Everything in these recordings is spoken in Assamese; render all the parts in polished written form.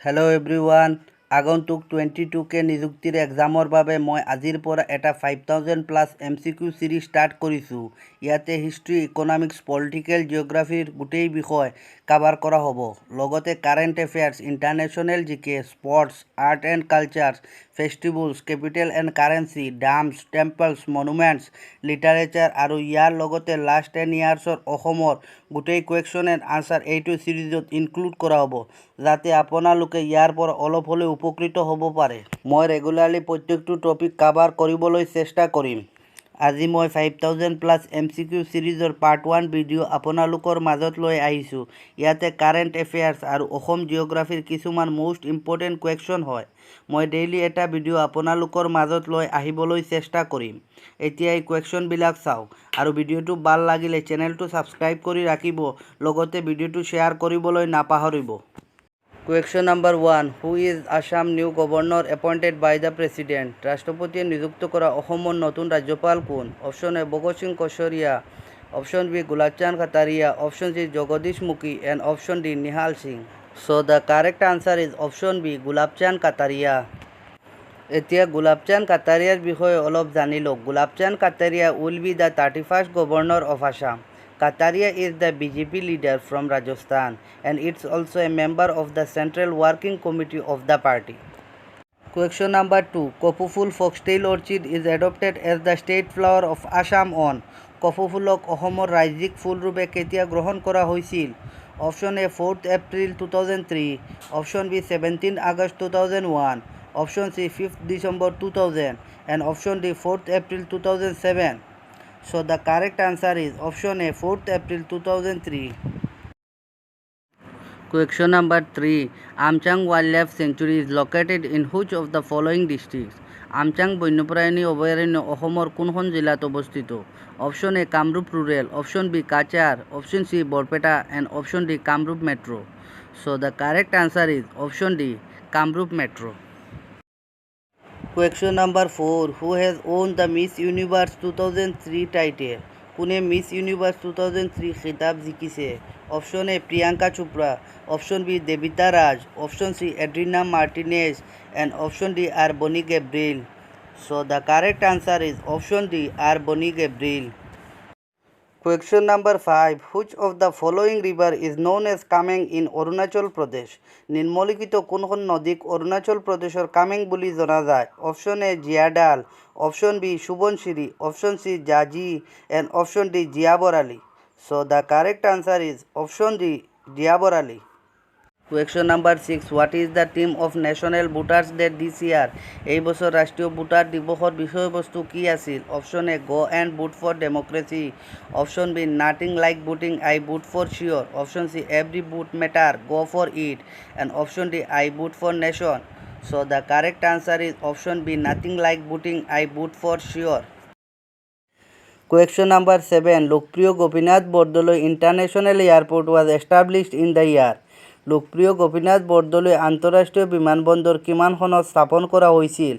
হেল্ল' এভৰিৱান আগন্তুক 22কে নিযুক্তিৰ এক্সামৰ বাবে মই আজিৰ পৰা এটা 5000+ MCQ সিৰিজ ষ্টাৰ্ট কৰিছোঁ। ইয়াতে হিষ্ট্ৰী, ইকনমিক্স, পলিটিকেল, জিঅ'গ্ৰাফিৰ গোটেই বিষয় কভাৰ কৰা হ'ব। লগতে current affairs, international GK, sports, art and cultures, festivals, capital and currency, dams, temples, monuments, literature আৰু ইয়াৰ লগতে লাষ্ট 10 ইয়াৰ্ছৰ অসমৰ গোটেই কুৱেশ্যন এণ্ড আনচাৰ এইটো চিৰিজত ইনক্লুড কৰা হ'ব, যাতে আপোনালোকে ইয়াৰ পৰা অলপ হ'লেও উপকৃত হ'ব পাৰে। মই ৰেগুলাৰলি প্ৰত্যেকটো টপিক কভাৰ কৰিবলৈ চেষ্টা কৰিম। আজি মই 5000+ MCQ চিৰিজৰ পাৰ্ট 1 ভিডিঅ' আপোনালোকৰ মাজত লৈ আহিছোঁ। ইয়াতে কাৰেণ্ট এফেয়াৰ্ছ আৰু অসম জিঅ'গ্ৰাফিৰ কিছুমান মোষ্ট ইম্পৰ্টেণ্ট কুৱেশ্যন হয়। মই ডেইলি এটা ভিডিঅ' আপোনালোকৰ মাজত লৈ আহিবলৈ চেষ্টা কৰিম। এতিয়া এই কুৱেশ্যনবিলাক চাওক আৰু ভিডিঅ'টো ভাল লাগিলে চেনেলটো ছাবস্ক্ৰাইব কৰি ৰাখিব, লগতে ভিডিঅ'টো শ্বেয়াৰ কৰিবলৈ নাপাহৰিব। Question number 1. Who is Assam new governor appointed by the president? ৰাষ্ট্ৰপতিয়ে নিযুক্ত কৰা অসমৰ নতুন ৰাজ্যপাল কোন? Option A Bhagat Singh Koshyari, option B Gulab Chand Kataria, option C Jagdish Mukhi and option D Nihal Singh. So the correct answer is option B, Gulab Chand Kataria. এতিয়া গুলাব চান্দ কাটাৰিয়াৰ বিষয়ে অলপ জানি লওক। Gulab Chand Kataria will be the 31st governor of Assam. Kataria is the BJP leader from Rajasthan and it's also a member of the Central Working Committee of the party. Question number 2. Kopuful foxtail orchid is adopted as the state flower of Assam on. কপৌফুলক অসমৰ ৰাজ্যিক ফুল ৰূপে কেতিয়া গ্ৰহণ কৰা হৈছিল? Option A 4th April 2003, option B 17 August 2001, option C 5th December 2000 and option D 4th April 2007. So the correct answer is option A, 4th April 2003. Question number 3. Amchang Wildlife Sanctuary is located in which of the following districts? Amchang বন্যপ্ৰাণী অভয়াৰণ্য অসমৰ কোনখন জিলাত অৱস্থিত? Option A Kamrup rural, option B Cachar, option C Barpeta and option D Kamrup metro'. So the correct answer is option D, Kamrup metro'. Question number 4. Who has won the Miss Universe 2003 title? কোনে মিছ ইউনিভাৰ্ছ 2003 খিতাপ জিকিছে? Option A Priyanka Chopra, option B Debita Raj, option C Adriana Martinez and option D R Bonney Gabriel. So the correct answer is option D, R. Boni Gabriel. Question number 5. Which of the following river is known as Kameng in Arunachal Pradesh? নিম্নলিখিত কোনখন নদীক অৰুণাচল প্ৰদেশৰ কামেং বুলি জনা যায়? Option A Jiadhal, option B Subansiri, option C Jaji and option D Jiabharali. So the correct answer is option D, Jiabharali. Question number 6. What is the theme of National Voters Day this year? এই বছৰ ৰাষ্ট্ৰীয় ভোটাৰ দিৱসৰ বিষয়বস্তু কি আছিল? Option A go and vote for democracy, option B nothing like voting I vote for sure, option C every vote matter go for it and option D I vote for nation. So the correct answer is option B, nothing like voting I vote for sure. Question number 7. Lokopriya Gopinath Bordoloi international airport was established in the year. লোকপ্ৰিয় গোপীনাথ বৰদলৈ আন্তঃৰাষ্ট্ৰীয় বিমানবন্দৰ কিমান চনত স্থাপন কৰা হৈছিল?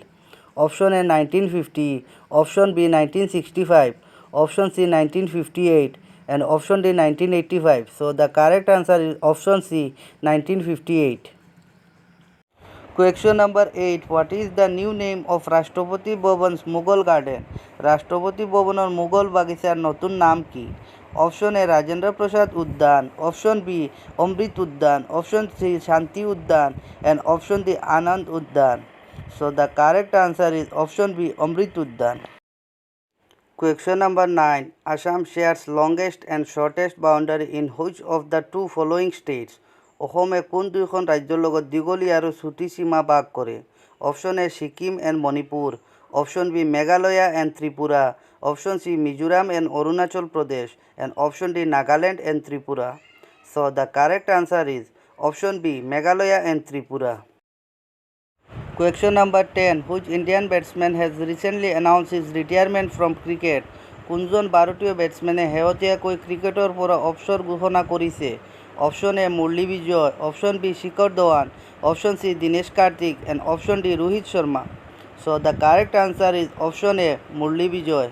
Option A 1950, option B 1965, option C 1958 and option D 1985. So the correct answer is option C, 1958. Question number 8. What is the new name of Rashtrapati Bhavan's Mughal Garden? রাষ্ট্রপতি ভবনের মুঘল বাগিচার নতুন নাম কি? অপশ্যন এ রাজেন্দ্র প্রসাদ উদ্যান, অপশ্যন বি অমৃত উদ্যান, অপশ্যন সি শান্তি উদ্যান এন্ড অপশ্যন ডি আনন্দ উদ্যান। So the correct answer is option B, অমৃত উদ্যান। Question number 9. Assam shares longest and shortest boundary in which of the two following states? অসমে কোন দুইখন ৰাজ্যৰ লগত দীঘলীয়া আৰু চুটি সীমা ভাগ কৰে? Option A Sikkim and Manipur, option B Meghalaya and Tripura, option C Mizoram and Arunachal Pradesh and option D Nagaland and Tripura. So the correct answer is option B, Meghalaya and Tripura. Question number 10. Which Indian batsman has recently announced his retirement from cricket? কোনজন ভাৰতীয় বেটছমেনে শেহতীয়াকৈ ক্ৰিকেটৰ পৰা অৱসৰ ঘোষণা কৰিছে? Option A Murali Vijay, option B Shikhar Dhawan, option C Dinesh Karthik and option D Rohit Sharma. So the correct answer is option A, Murali Vijay.